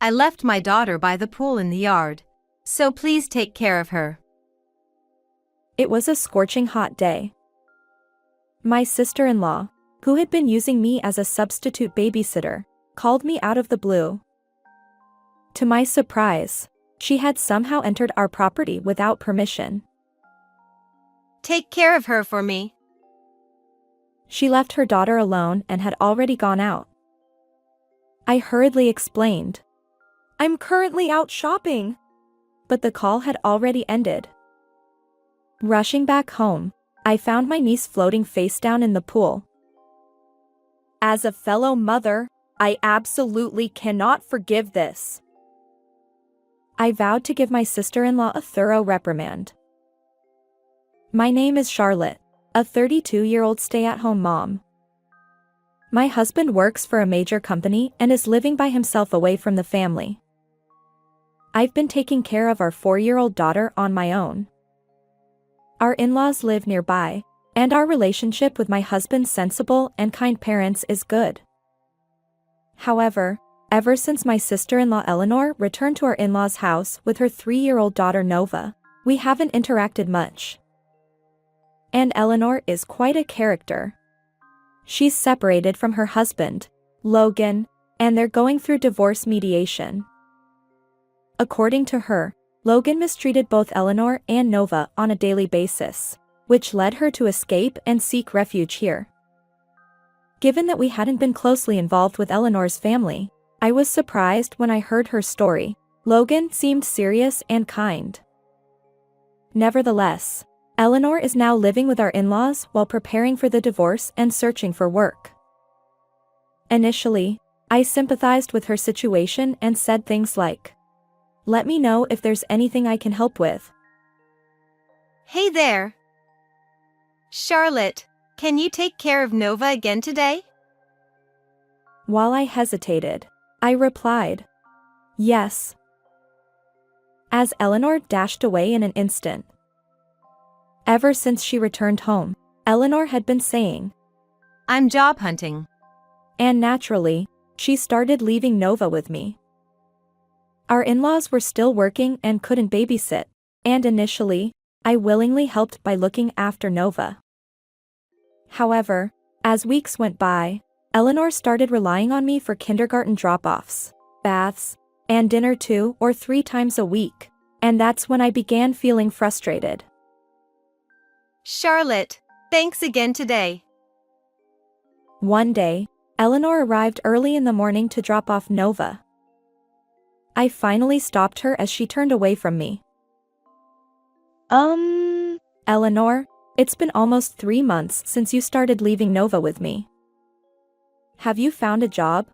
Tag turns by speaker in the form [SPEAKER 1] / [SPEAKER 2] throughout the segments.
[SPEAKER 1] I left my daughter by the pool in the yard, so please take care of her.
[SPEAKER 2] It was a scorching hot day. My sister-in-law, who had been using me as a substitute babysitter, called me out of the blue. To my surprise, she had somehow entered our property without permission.
[SPEAKER 1] Take care of her for me.
[SPEAKER 2] She left her daughter alone and had already gone out. I hurriedly explained, "I'm currently out shopping." But the call had already ended. Rushing back home, I found my niece floating face down in the pool. As a fellow mother, I absolutely cannot forgive this. I vowed to give my sister-in-law a thorough reprimand. My name is Charlotte, a 32-year-old stay-at-home mom. My husband works for a major company and is living by himself away from the family. I've been taking care of our 4-year-old daughter on my own. Our in-laws live nearby, and our relationship with my husband's sensible and kind parents is good. However, ever since my sister-in-law Eleanor returned to our in-laws' house with her 3-year-old daughter Nova, we haven't interacted much. And Eleanor is quite a character. She's separated from her husband, Logan, and they're going through divorce mediation. According to her, Logan mistreated both Eleanor and Nova on a daily basis, which led her to escape and seek refuge here. Given that we hadn't been closely involved with Eleanor's family, I was surprised when I heard her story. Logan seemed serious and kind. Nevertheless, Eleanor is now living with our in-laws while preparing for the divorce and searching for work. Initially, I sympathized with her situation and said things like, "Let me know if there's anything I can help with."
[SPEAKER 1] Hey there. Charlotte, can you take care of Nova again today?
[SPEAKER 2] While I hesitated, I replied, "Yes." As Eleanor dashed away in an instant. Ever since she returned home, Eleanor had been saying,
[SPEAKER 1] "I'm job hunting."
[SPEAKER 2] And naturally, she started leaving Nova with me. Our in-laws were still working and couldn't babysit, and initially, I willingly helped by looking after Nova. However, as weeks went by, Eleanor started relying on me for kindergarten drop-offs, baths, and dinner 2 or 3 times a week, and that's when I began feeling frustrated.
[SPEAKER 1] Charlotte, thanks again today.
[SPEAKER 2] One day, Eleanor arrived early in the morning to drop off Nova. I finally stopped her as she turned away from me. Eleanor, it's been almost 3 months since you started leaving Nova with me. Have you found a job?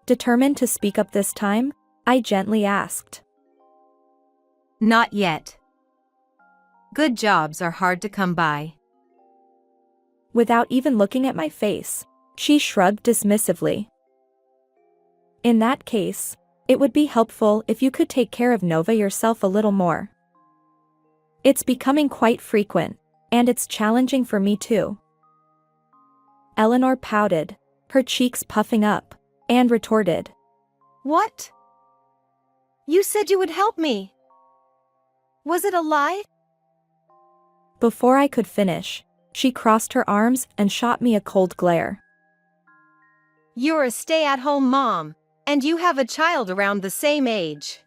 [SPEAKER 2] Determined to speak up this time, I gently asked.
[SPEAKER 1] Not yet. Good jobs are hard to come by.
[SPEAKER 2] Without even looking at my face, she shrugged dismissively. In that case, it would be helpful if you could take care of Nova yourself a little more. It's becoming quite frequent, and it's challenging for me too. Eleanor pouted, her cheeks puffing up, and retorted,
[SPEAKER 1] What? You said you would help me. Was it a lie?
[SPEAKER 2] Before I could finish, she crossed her arms and shot me a cold glare.
[SPEAKER 1] You're a stay-at-home mom, and you have a child around the same age.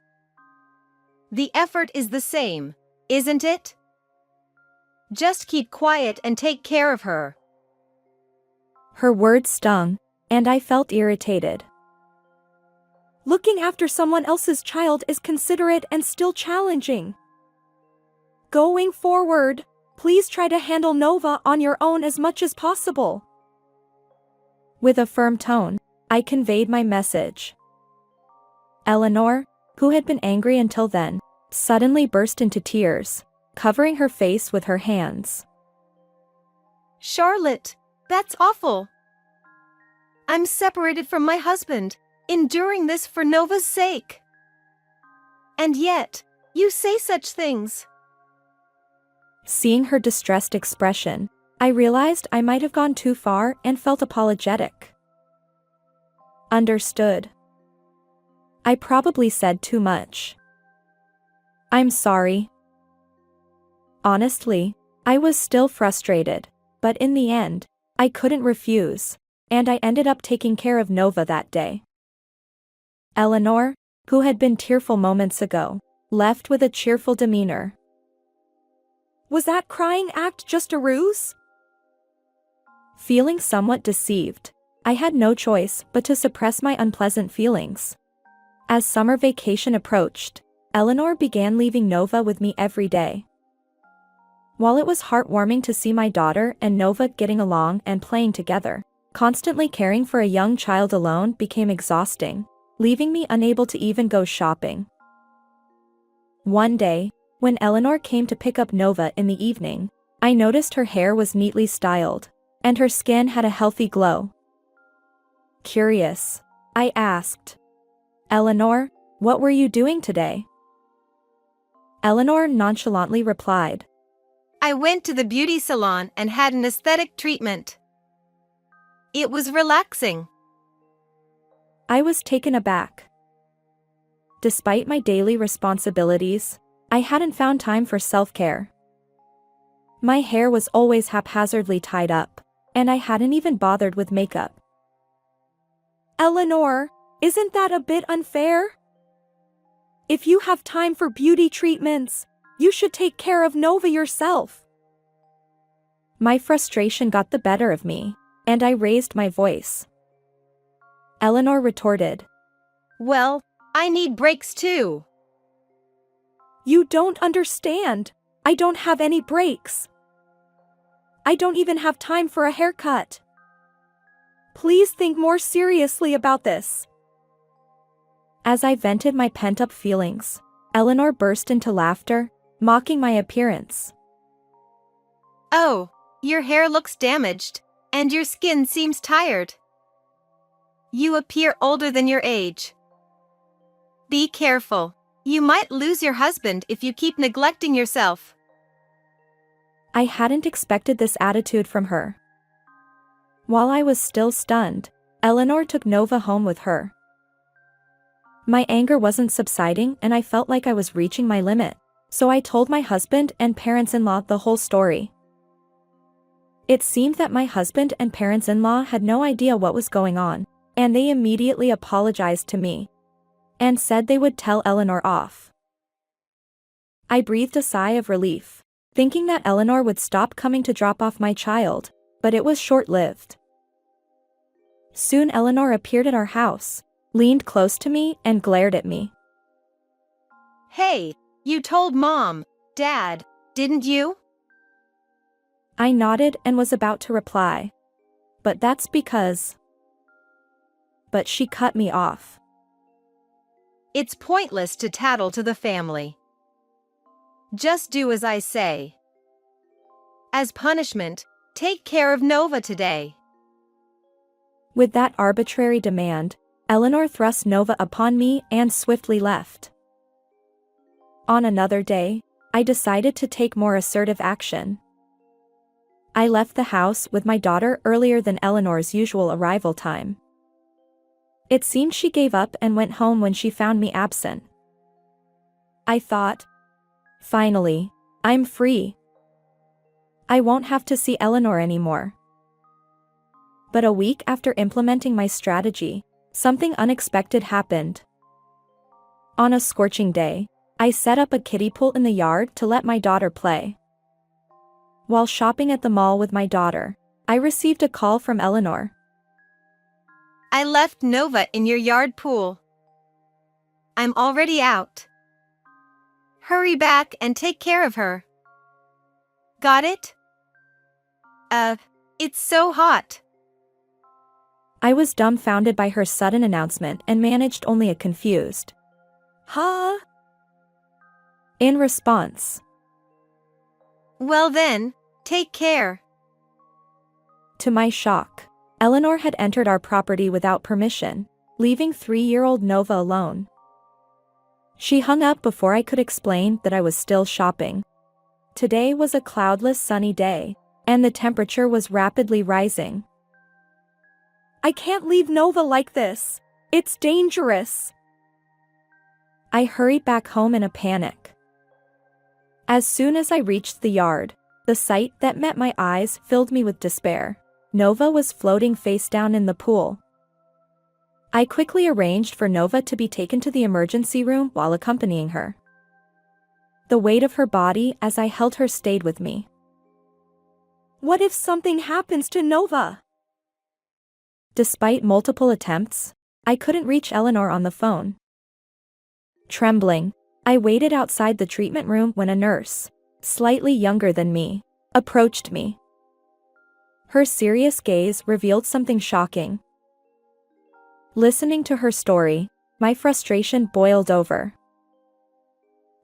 [SPEAKER 1] The effort is the same, isn't it? Just keep quiet and take care of her.
[SPEAKER 2] Her words stung, and I felt irritated. Looking after someone else's child is considerate and still challenging. Going forward, please try to handle Nova on your own as much as possible. With a firm tone, I conveyed my message. Eleanor, who had been angry until then, suddenly burst into tears, covering her face with her hands.
[SPEAKER 1] Charlotte, that's awful. I'm separated from my husband, enduring this for Nova's sake. And yet, you say such things.
[SPEAKER 2] Seeing her distressed expression, I realized I might have gone too far and felt apologetic. Understood. I probably said too much. I'm sorry. Honestly, I was still frustrated, but in the end, I couldn't refuse, and I ended up taking care of Nova that day. Eleanor, who had been tearful moments ago, left with a cheerful demeanor. Was that crying act just a ruse? Feeling somewhat deceived, I had no choice but to suppress my unpleasant feelings. As summer vacation approached, Eleanor began leaving Nova with me every day. While it was heartwarming to see my daughter and Nova getting along and playing together, constantly caring for a young child alone became exhausting, leaving me unable to even go shopping. One day, when Eleanor came to pick up Nova in the evening, I noticed her hair was neatly styled, and her skin had a healthy glow. Curious, I asked, "Eleanor, what were you doing today?" Eleanor nonchalantly replied,
[SPEAKER 1] I went to the beauty salon and had an aesthetic treatment. It was relaxing.
[SPEAKER 2] I was taken aback. Despite my daily responsibilities, I hadn't found time for self-care. My hair was always haphazardly tied up, and I hadn't even bothered with makeup. Eleanor, isn't that a bit unfair? If you have time for beauty treatments, you should take care of Nova yourself. My frustration got the better of me, and I raised my voice. Eleanor retorted,
[SPEAKER 1] Well, I need breaks too.
[SPEAKER 2] You don't understand. I don't have any breaks. I don't even have time for a haircut. Please think more seriously about this. As I vented my pent-up feelings, Eleanor burst into laughter, mocking my appearance.
[SPEAKER 1] Oh, your hair looks damaged, and your skin seems tired. You appear older than your age. Be careful. You might lose your husband if you keep neglecting yourself.
[SPEAKER 2] I hadn't expected this attitude from her. While I was still stunned, Eleanor took Nova home with her. My anger wasn't subsiding and I felt like I was reaching my limit, so I told my husband and parents-in-law the whole story. It seemed that my husband and parents-in-law had no idea what was going on, and they immediately apologized to me and said they would tell Eleanor off. I breathed a sigh of relief, thinking that Eleanor would stop coming to drop off my child, but it was short-lived. Soon Eleanor appeared at our house, leaned close to me and glared at me.
[SPEAKER 1] Hey, you told Mom, Dad, didn't you?
[SPEAKER 2] I nodded and was about to reply. But that's because... But she cut me off.
[SPEAKER 1] It's pointless to tattle to the family. Just do as I say. As punishment, take care of Nova today.
[SPEAKER 2] With that arbitrary demand, Eleanor thrust Nova upon me and swiftly left. On another day, I decided to take more assertive action. I left the house with my daughter earlier than Eleanor's usual arrival time. It seemed she gave up and went home when she found me absent. I thought, finally, I'm free. I won't have to see Eleanor anymore. But a week after implementing my strategy, something unexpected happened. On a scorching day, I set up a kiddie pool in the yard to let my daughter play. While shopping at the mall with my daughter, I received a call from Eleanor.
[SPEAKER 1] I left Nova in your yard pool. I'm already out. Hurry back and take care of her. Got it? It's so hot.
[SPEAKER 2] I was dumbfounded by her sudden announcement and managed only a confused, "Huh?" in response.
[SPEAKER 1] Well then, take care.
[SPEAKER 2] To my shock, Eleanor had entered our property without permission, leaving 3-year-old Nova alone. She hung up before I could explain that I was still shopping. Today was a cloudless sunny day, and the temperature was rapidly rising. I can't leave Nova like this. It's dangerous. I hurried back home in a panic. As soon as I reached the yard, the sight that met my eyes filled me with despair. Nova was floating face down in the pool. I quickly arranged for Nova to be taken to the emergency room while accompanying her. The weight of her body as I held her stayed with me. What if something happens to Nova? Despite multiple attempts, I couldn't reach Eleanor on the phone. Trembling, I waited outside the treatment room when a nurse, slightly younger than me, approached me. Her serious gaze revealed something shocking. Listening to her story, my frustration boiled over.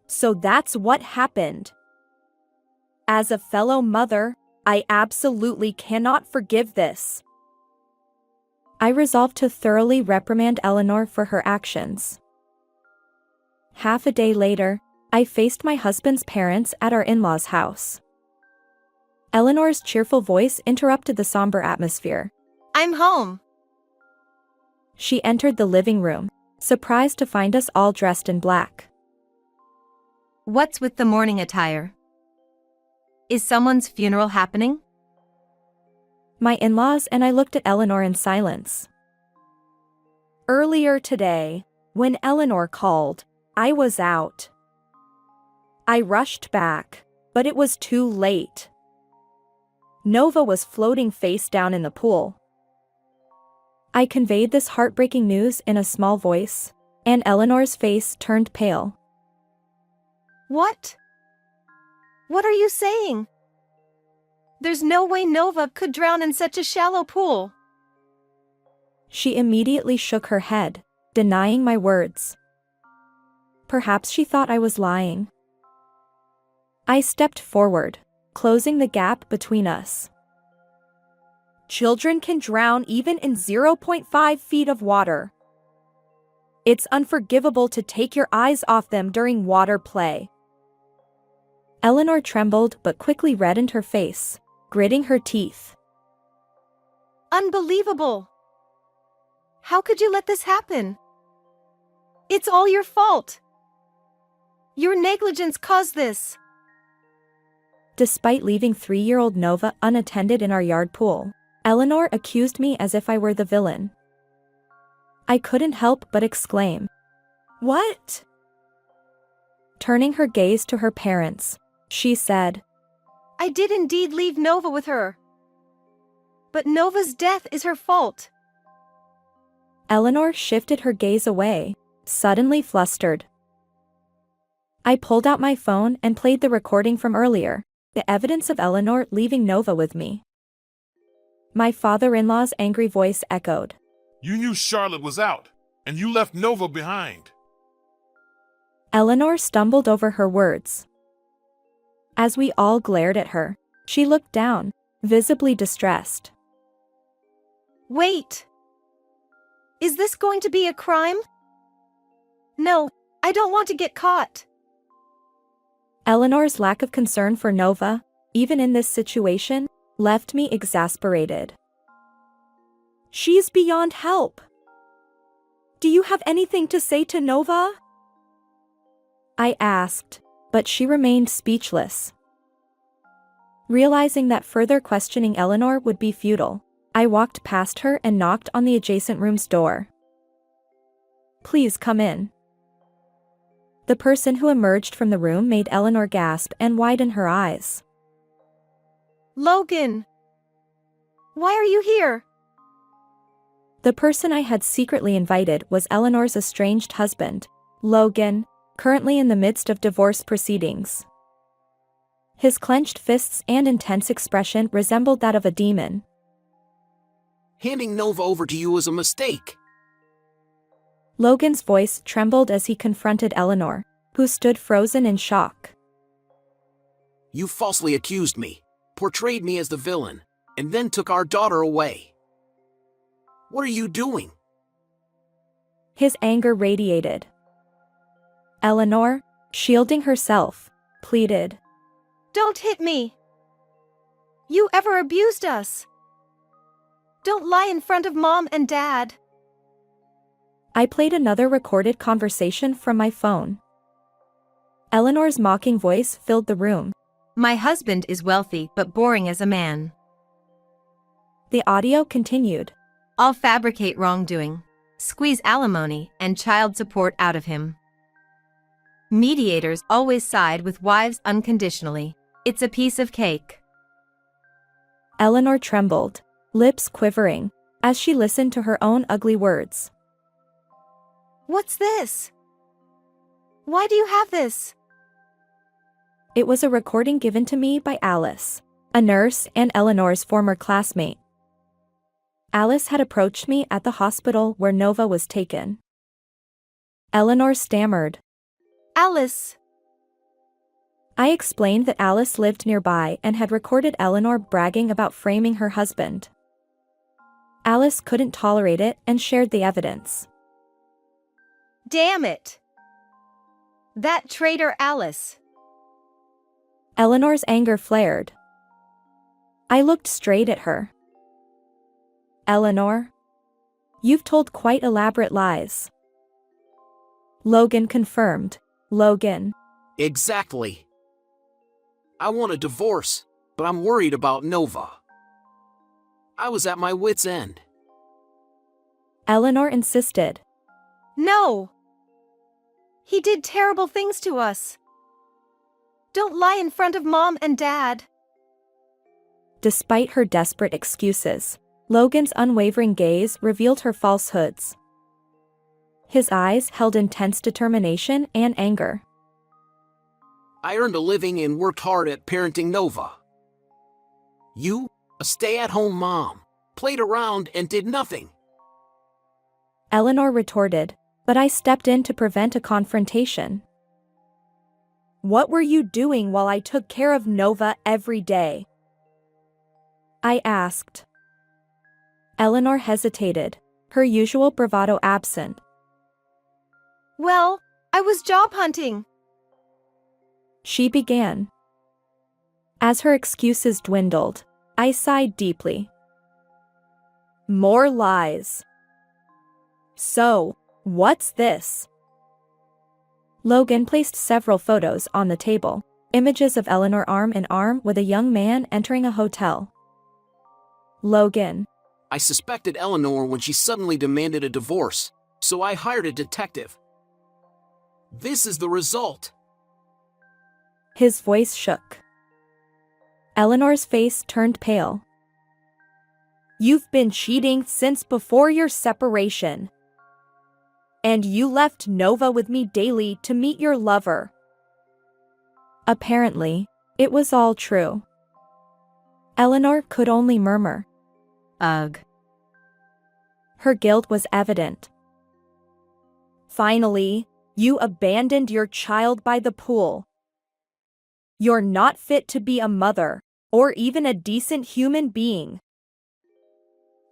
[SPEAKER 2] So that's what happened. As a fellow mother, I absolutely cannot forgive this. I resolved to thoroughly reprimand Eleanor for her actions. Half a day later, I faced my husband's parents at our in-laws' house. Eleanor's cheerful voice interrupted the somber atmosphere.
[SPEAKER 1] I'm home.
[SPEAKER 2] She entered the living room, surprised to find us all dressed in black.
[SPEAKER 1] What's with the mourning attire? Is someone's funeral happening?
[SPEAKER 2] My in-laws and I looked at Eleanor in silence. Earlier today, when Eleanor called, I was out. I rushed back, but it was too late. Nova was floating face down in the pool. I conveyed this heartbreaking news in a small voice, and Eleanor's face turned pale.
[SPEAKER 1] What? What are you saying? There's no way Nova could drown in such a shallow pool.
[SPEAKER 2] She immediately shook her head, denying my words. Perhaps she thought I was lying. I stepped forward, closing the gap between us. Children can drown even in 0.5 feet of water. It's unforgivable to take your eyes off them during water play. Eleanor trembled but quickly reddened her face, gritting her teeth.
[SPEAKER 1] Unbelievable! How could you let this happen? It's all your fault. Your negligence caused this.
[SPEAKER 2] Despite leaving 3-year-old Nova unattended in our yard pool, Eleanor accused me as if I were the villain. I couldn't help but exclaim, "What?" Turning her gaze to her parents, she said,
[SPEAKER 1] I did indeed leave Nova with her. But Nova's death is her fault.
[SPEAKER 2] Eleanor shifted her gaze away, suddenly flustered. I pulled out my phone and played the recording from earlier, the evidence of Eleanor leaving Nova with me. My father-in-law's angry voice echoed.
[SPEAKER 3] You knew Charlotte was out, and you left Nova behind.
[SPEAKER 2] Eleanor stumbled over her words. As we all glared at her, she looked down, visibly distressed.
[SPEAKER 1] Wait. Is this going to be a crime? No, I don't want to get caught.
[SPEAKER 2] Eleanor's lack of concern for Nova, even in this situation, left me exasperated. She's beyond help. Do you have anything to say to Nova? I asked, but she remained speechless. Realizing that further questioning Eleanor would be futile, I walked past her and knocked on the adjacent room's door. Please come in. The person who emerged from the room made Eleanor gasp and widen her eyes.
[SPEAKER 1] Logan! Why are you here?
[SPEAKER 2] The person I had secretly invited was Eleanor's estranged husband, Logan, currently in the midst of divorce proceedings. His clenched fists and intense expression resembled that of a demon.
[SPEAKER 4] Handing Nova over to you was a mistake.
[SPEAKER 2] Logan's voice trembled as he confronted Eleanor, who stood frozen in shock.
[SPEAKER 4] You falsely accused me, portrayed me as the villain, and then took our daughter away. What are you doing?
[SPEAKER 2] His anger radiated. Eleanor, shielding herself, pleaded.
[SPEAKER 1] Don't hit me. You ever abused us. Don't lie in front of Mom and Dad.
[SPEAKER 2] I played another recorded conversation from my phone. Eleanor's mocking voice filled the room.
[SPEAKER 1] My husband is wealthy but boring as a man.
[SPEAKER 2] The audio continued.
[SPEAKER 1] I'll fabricate wrongdoing, squeeze alimony and child support out of him. Mediators always side with wives unconditionally. It's a piece of cake.
[SPEAKER 2] Eleanor trembled, lips quivering, as she listened to her own ugly words.
[SPEAKER 1] What's this? Why do you have this?
[SPEAKER 2] It was a recording given to me by Alice, a nurse and Eleanor's former classmate. Alice had approached me at the hospital where Nova was taken. Eleanor stammered.
[SPEAKER 1] Alice.
[SPEAKER 2] I explained that Alice lived nearby and had recorded Eleanor bragging about framing her husband. Alice couldn't tolerate it and shared the evidence.
[SPEAKER 1] Damn it! That traitor Alice.
[SPEAKER 2] Eleanor's anger flared. I looked straight at her. Eleanor? You've told quite elaborate lies. Logan confirmed. Logan.
[SPEAKER 4] Exactly. I want a divorce, but I'm worried about Nova. I was at my wit's end.
[SPEAKER 2] Eleanor insisted.
[SPEAKER 1] No! He did terrible things to us. Don't lie in front of Mom and Dad.
[SPEAKER 2] Despite her desperate excuses, Logan's unwavering gaze revealed her falsehoods. His eyes held intense determination and anger.
[SPEAKER 4] I earned a living and worked hard at parenting Nova. You, a stay-at-home mom, played around and did nothing.
[SPEAKER 2] Eleanor retorted, but I stepped in to prevent a confrontation. What were you doing while I took care of Nova every day? I asked. Eleanor hesitated, her usual bravado absent.
[SPEAKER 1] Well, I was job hunting.
[SPEAKER 2] She began. As her excuses dwindled, I sighed deeply. More lies. So, what's this? Logan placed several photos on the table, images of Eleanor arm in arm with a young man entering a hotel. Logan.
[SPEAKER 4] I suspected Eleanor when she suddenly demanded a divorce, so I hired a detective. This is the result.
[SPEAKER 2] His voice shook. Eleanor's face turned pale. You've been cheating since before your separation. And you left Nova with me daily to meet your lover. Apparently, it was all true. Eleanor could only murmur.
[SPEAKER 1] Ugh.
[SPEAKER 2] Her guilt was evident. Finally, you abandoned your child by the pool. You're not fit to be a mother, or even a decent human being.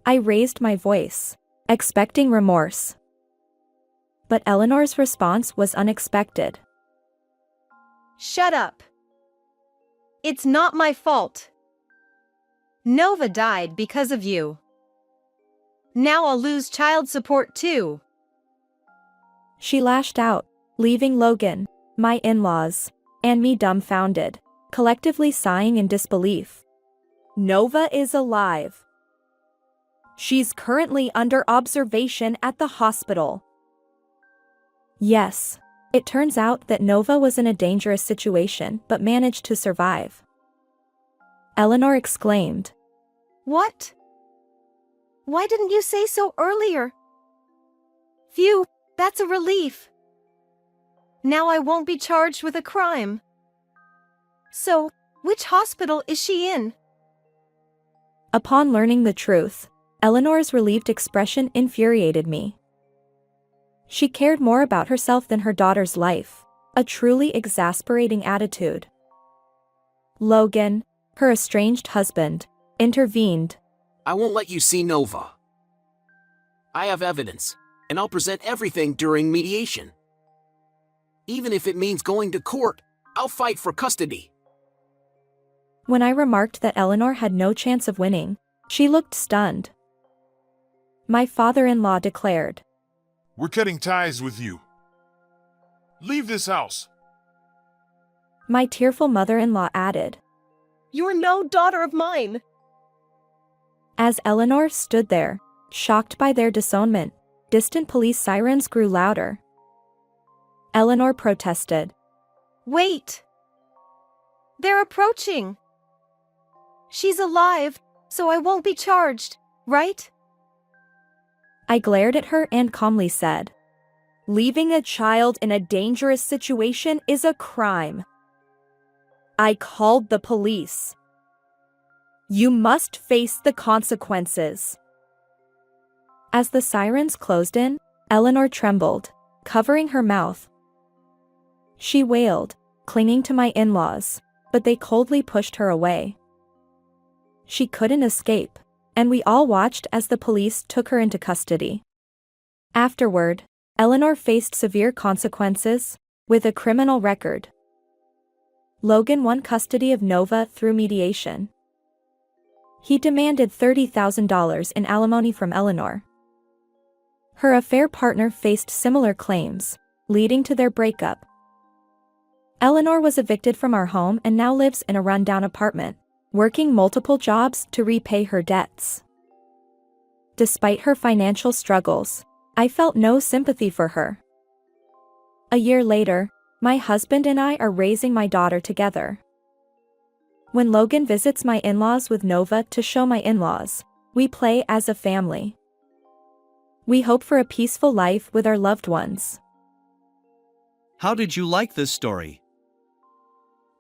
[SPEAKER 2] I raised my voice, expecting remorse. But Eleanor's response was unexpected.
[SPEAKER 1] Shut up. It's not my fault. Nova died because of you. Now I'll lose child support too.
[SPEAKER 2] She lashed out, leaving Logan, my in-laws, and me dumbfounded, collectively sighing in disbelief. Nova is alive. She's currently under observation at the hospital. Yes, it turns out that Nova was in a dangerous situation but managed to survive. Eleanor exclaimed.
[SPEAKER 1] What? Why didn't you say so earlier? Phew, that's a relief. Now I won't be charged with a crime. So, which hospital is she in?
[SPEAKER 2] Upon learning the truth, Eleanor's relieved expression infuriated me. She cared more about herself than her daughter's life, a truly exasperating attitude. Logan, her estranged husband, intervened.
[SPEAKER 4] I won't let you see Nova. I have evidence, and I'll present everything during mediation. Even if it means going to court, I'll fight for custody.
[SPEAKER 2] When I remarked that Eleanor had no chance of winning, she looked stunned. My father-in-law declared.
[SPEAKER 3] We're cutting ties with you. Leave this house.
[SPEAKER 2] My tearful mother-in-law added,
[SPEAKER 1] You're no daughter of mine.
[SPEAKER 2] as Eleanor stood there, shocked by their disownment. Distant police sirens grew louder. Eleanor protested.
[SPEAKER 1] Wait. They're approaching. She's alive, so I won't be charged, right?
[SPEAKER 2] I glared at her and calmly said, leaving a child in a dangerous situation is a crime. I called the police. You must face the consequences. As the sirens closed in, Eleanor trembled, covering her mouth. She wailed, clinging to my in-laws, but they coldly pushed her away. She couldn't escape, and we all watched as the police took her into custody. Afterward, Eleanor faced severe consequences, with a criminal record. Logan won custody of Nova through mediation. He demanded $30,000 in alimony from Eleanor. Her affair partner faced similar claims, leading to their breakup. Eleanor was evicted from our home and now lives in a rundown apartment, working multiple jobs to repay her debts. Despite her financial struggles, I felt no sympathy for her. A year later, my husband and I are raising my daughter together. When Logan visits my in-laws with Nova to show my in-laws, we play as a family. We hope for a peaceful life with our loved ones.
[SPEAKER 5] How did you like this story?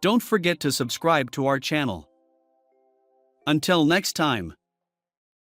[SPEAKER 5] Don't forget to subscribe to our channel. Until next time.